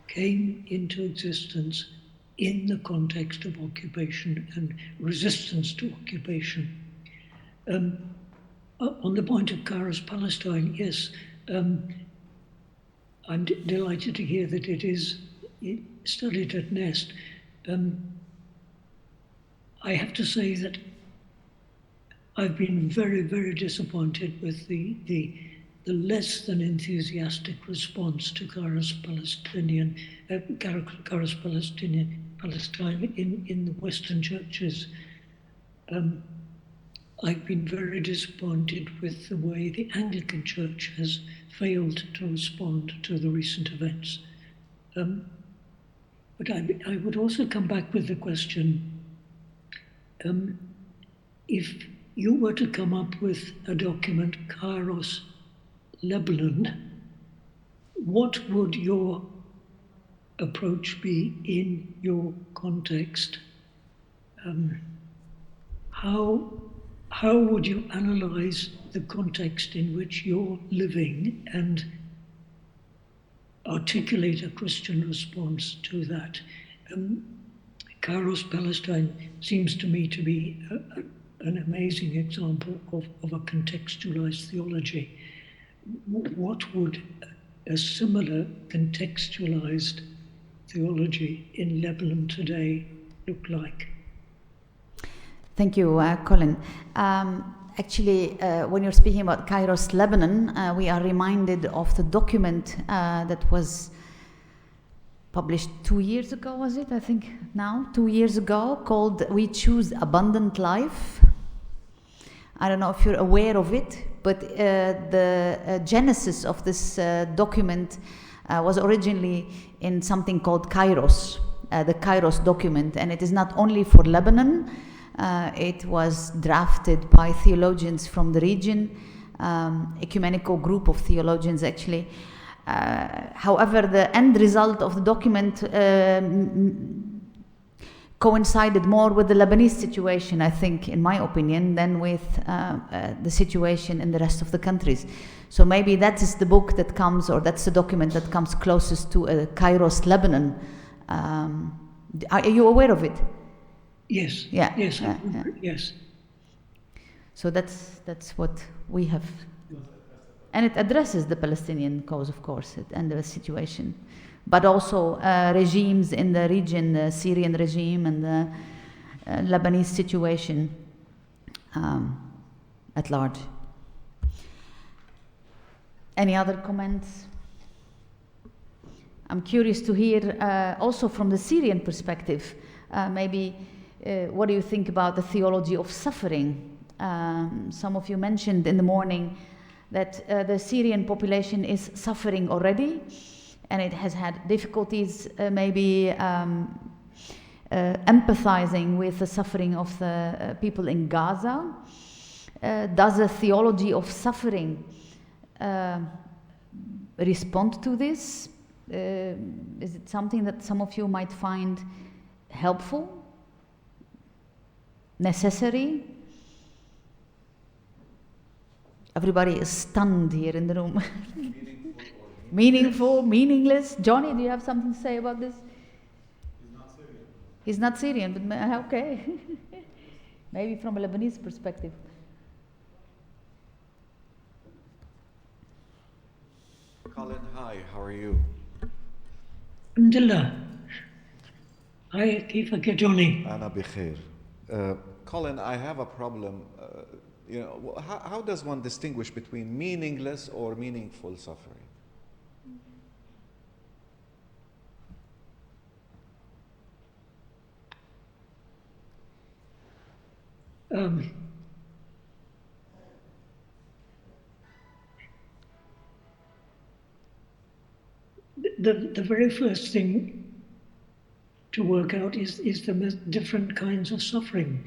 came into existence in the context of occupation and resistance to occupation. On the point of Kairos, Palestine, yes, I'm delighted to hear that it is studied at Nest. I have to say that I've been very, very disappointed with the less than enthusiastic response to Kairos, Palestine in the Western churches. I've been very disappointed with the way the Anglican Church has failed to respond to the recent events. But I would also come back with the question, if you were to come up with a document, Kairos, Lebanon, what would your approach be in your context? How would you analyze the context in which you're living and articulate a Christian response to that? Kairos, Palestine seems to me to be an amazing example of a contextualized theology. What would a similar contextualized theology in Lebanon today look like? Thank you, Colin. Actually, when you're speaking about Kairos, Lebanon, we are reminded of the document that was published 2 years ago, was it? I think now, 2 years ago, called We Choose Abundant Life. I don't know if you're aware of it, but the genesis of this document was originally in something called Kairos, the Kairos document, and it is not only for Lebanon. It was drafted by theologians from the region, ecumenical group of theologians actually. However, the end result of the document coincided more with the Lebanese situation, I think, in my opinion, than with the situation in the rest of the countries. So maybe that is the book that comes, or that's the document that comes closest to Kairos, Lebanon. Are you aware of it? Yes. Yeah. Yes. Yes. So that's what we have, and it addresses the Palestinian cause, of course, and the situation, but also regimes in the region, the Syrian regime and the Lebanese situation at large. Any other comments? I'm curious to hear also from the Syrian perspective, maybe. What do you think about the theology of suffering? Some of you mentioned in the morning that the Syrian population is suffering already, and it has had difficulties maybe empathizing with the suffering of the people in Gaza. Does a theology of suffering respond to this? Is it something that some of you might find helpful? Necessary? Everybody is stunned here in the room. Meaningful, meaningless. Johnny, do you have something to say about this? He's not Syrian. He's not Syrian, but okay. Maybe from a Lebanese perspective. Colin, hi, how are you? Alhamdulillah. Hi, كيفك يا Johnny? أنا بخير. Colin, I have a problem. How does one distinguish between meaningless or meaningful suffering? The very first thing to work out is the different kinds of suffering.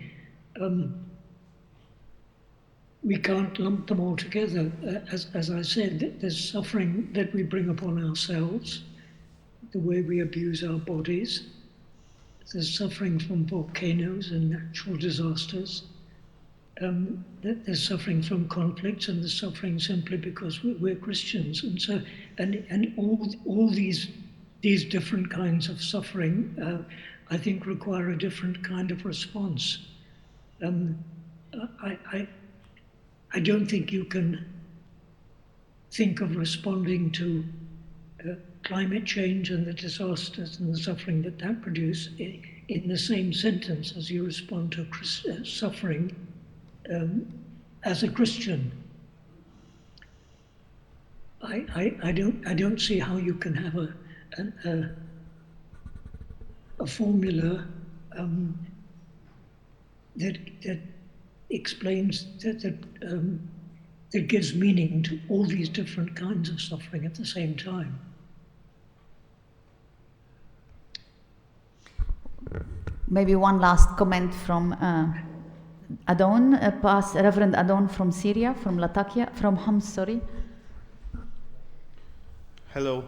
We can't lump them all together. As I said, there's suffering that we bring upon ourselves, the way we abuse our bodies. There's suffering from volcanoes and natural disasters. There's suffering from conflicts, and there's suffering simply because we're Christians. And so, and all these different kinds of suffering, I think, require a different kind of response. I don't think you can think of responding to climate change and the disasters and the suffering that produces in the same sentence as you respond to suffering as a Christian. I don't see how you can have a formula that explains that gives meaning to all these different kinds of suffering at the same time. Maybe one last comment from Adon, Reverend Adon from Syria, from Latakia, from Homs, sorry. Hello.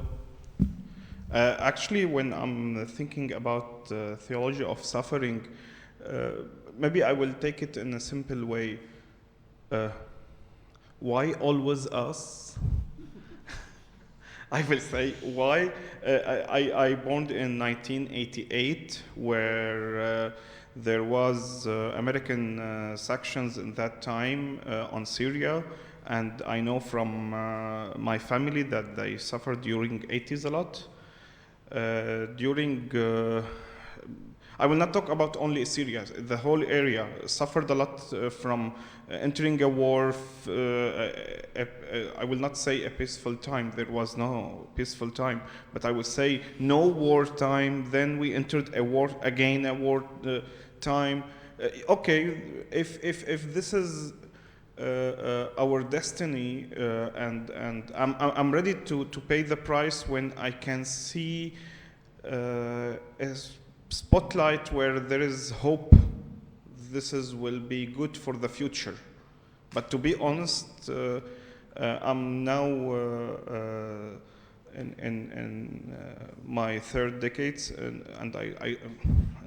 Actually, when I'm thinking about theology of suffering, maybe I will take it in a simple way. Why always us? I will say why. I born in 1988, where there was American sanctions in that time on Syria, and I know from my family that they suffered during 80s a lot. I will not talk about only Syria. The whole area suffered a lot from entering a war. I will not say a peaceful time. There was no peaceful time, but I will say no war time. Then we entered a war again, a war time. Okay, if this is our destiny, and I'm ready to pay the price when I can see a spotlight where there is hope. Will be good for the future. But to be honest, I'm now in my third decades, and I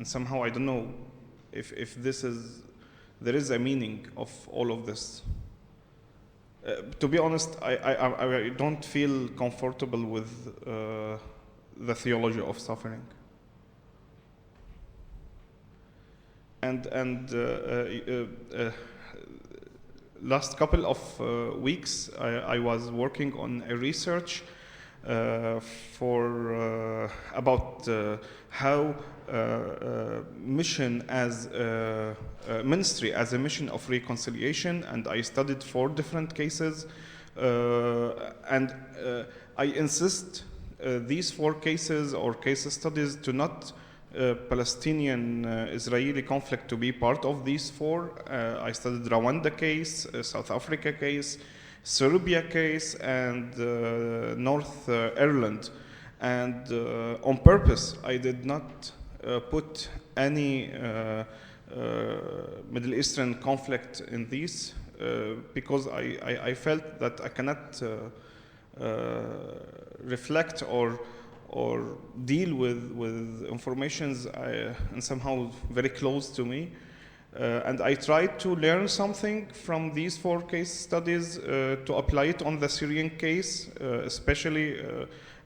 somehow I don't know if there is a meaning of all of this. To be honest, I don't feel comfortable with the theology of suffering. And last couple of weeks, I was working on a research for about how mission as ministry as a mission of reconciliation, and I studied 4 different cases, and I insist these 4 cases or case studies to not Palestinian-Israeli conflict to be part of these 4. I studied Rwanda case, South Africa case, Serbia case, and North Ireland. And on purpose, I did not put any Middle Eastern conflict in these because I felt that I cannot reflect or deal with informations and somehow very close to me. And I tried to learn something from these 4 case studies to apply it on the Syrian case, especially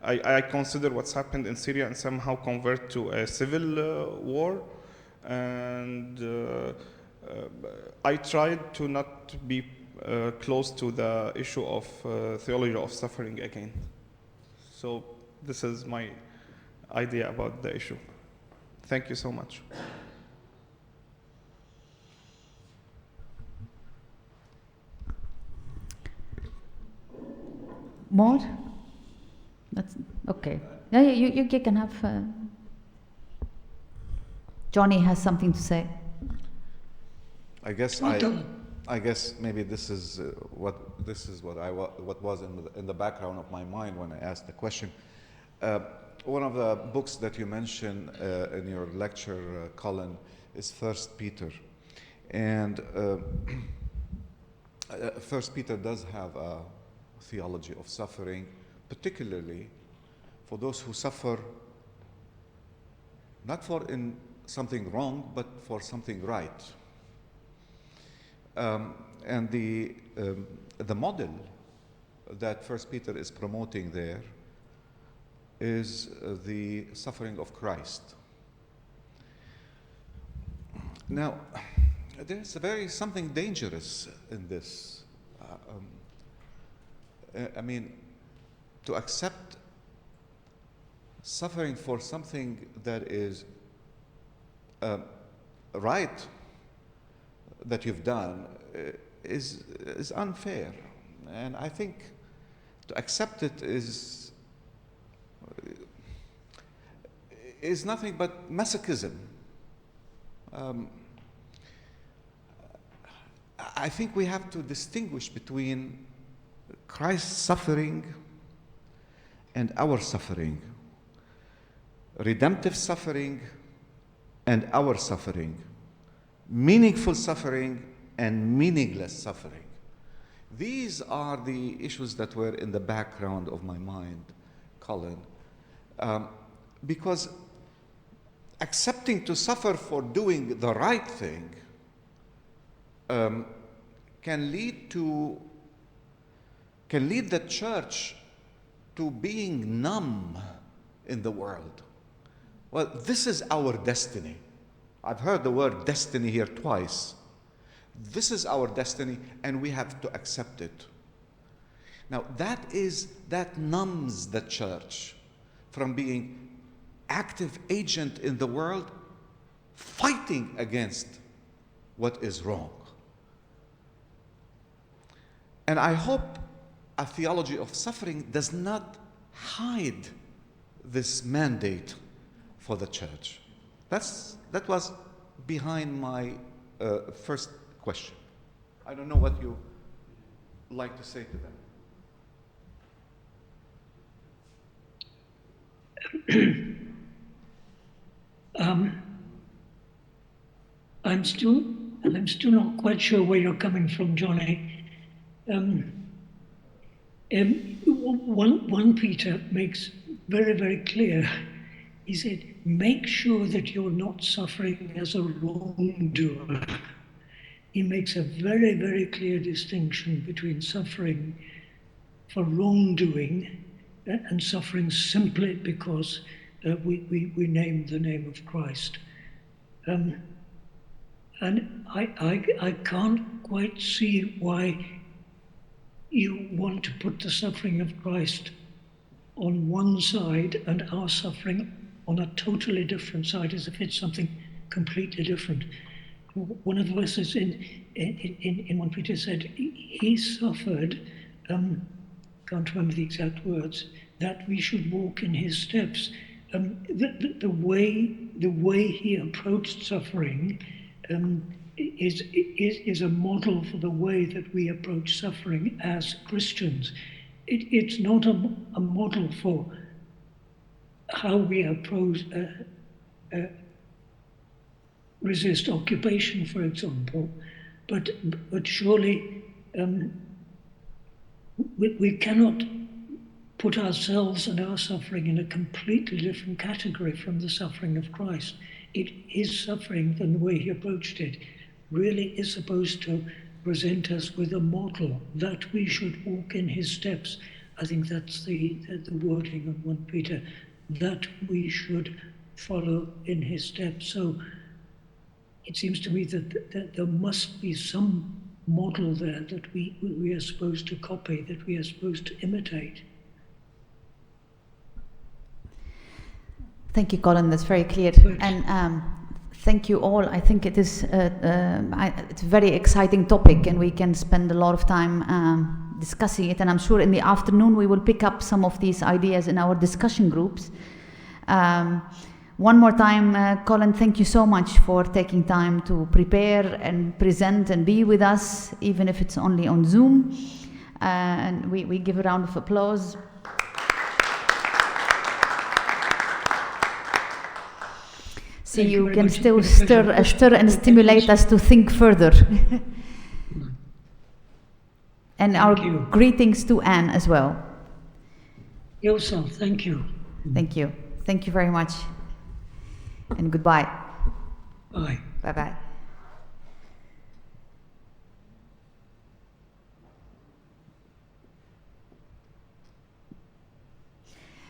I consider what's happened in Syria and somehow convert to a civil war. And I tried to not be close to the issue of theology of suffering again. So this is my idea about the issue. Thank you so much. More? That's okay. Yeah, you can have. Johnny has something to say. I guess Well done. I guess maybe this is what was in the background of my mind when I asked the question. One of the books that you mentioned in your lecture, Colin, is 1 Peter, and 1 Peter does have a theology of suffering, particularly for those who suffer not for in something wrong, but for something right. And the model that 1 Peter is promoting there is the suffering of Christ. Now, there's something dangerous in this. I mean, to accept suffering for something that is right that you've done is unfair, and I think to accept it is nothing but masochism. I think we have to distinguish between Christ's suffering and our suffering, redemptive suffering and our suffering, meaningful suffering and meaningless suffering. These are the issues that were in the background of my mind, Colin, because accepting to suffer for doing the right thing can lead the church to being numb in the world. Well, this is our destiny. I've heard the word destiny here twice. This is our destiny, and we have to accept it. Now, that numbs the church from being active agent in the world, fighting against what is wrong. And I hope a theology of suffering does not hide this mandate for the church. That was behind my first question. I don't know what you like to say to them. I'm still not quite sure where you're coming from, Johnny. 1 Peter makes very, very clear. He said, make sure that you're not suffering as a wrongdoer. He makes a very, very clear distinction between suffering for wrongdoing and suffering simply because we named the name of Christ. And I can't quite see why you want to put the suffering of Christ on one side and our suffering on a totally different side, as if it's something completely different. One of the verses in 1 Peter said, he suffered, can't remember the exact words, that we should walk in his steps. The way he approached suffering is a model for the way that we approach suffering as Christians. It's not a model for how we approach resist occupation, for example, but surely we cannot put ourselves and our suffering in a completely different category from the suffering of Christ. His suffering, and the way he approached it, really is supposed to present us with a model that we should walk in his steps. I think that's the wording of 1 Peter, that we should follow in his steps. So it seems to me that there must be some model there that we are supposed to copy, that we are supposed to imitate. Thank you, Colin. That's very clear. And thank you all. I think it is it's a very exciting topic, and we can spend a lot of time discussing it, and I'm sure in the afternoon we will pick up some of these ideas in our discussion groups. One more time, Colin, thank you so much for taking time to prepare and present and be with us, even if it's only on Zoom. And we give a round of applause. See, Thank you you very can much. still It's been a pleasure. stir and stimulate us to think further. And our Thank you. greetings to Anne as well. Yourself, thank you. Thank you. Thank you very much. And goodbye. Bye. Bye-bye.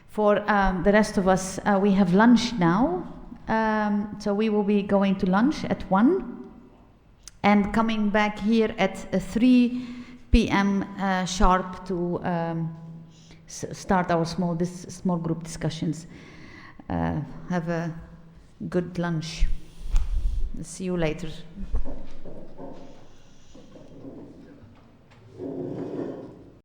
For the rest of us, we have lunch now. So we will be going to lunch at 1 and coming back here at 3 p.m. Sharp to start our small group discussions. Have a good lunch. See you later.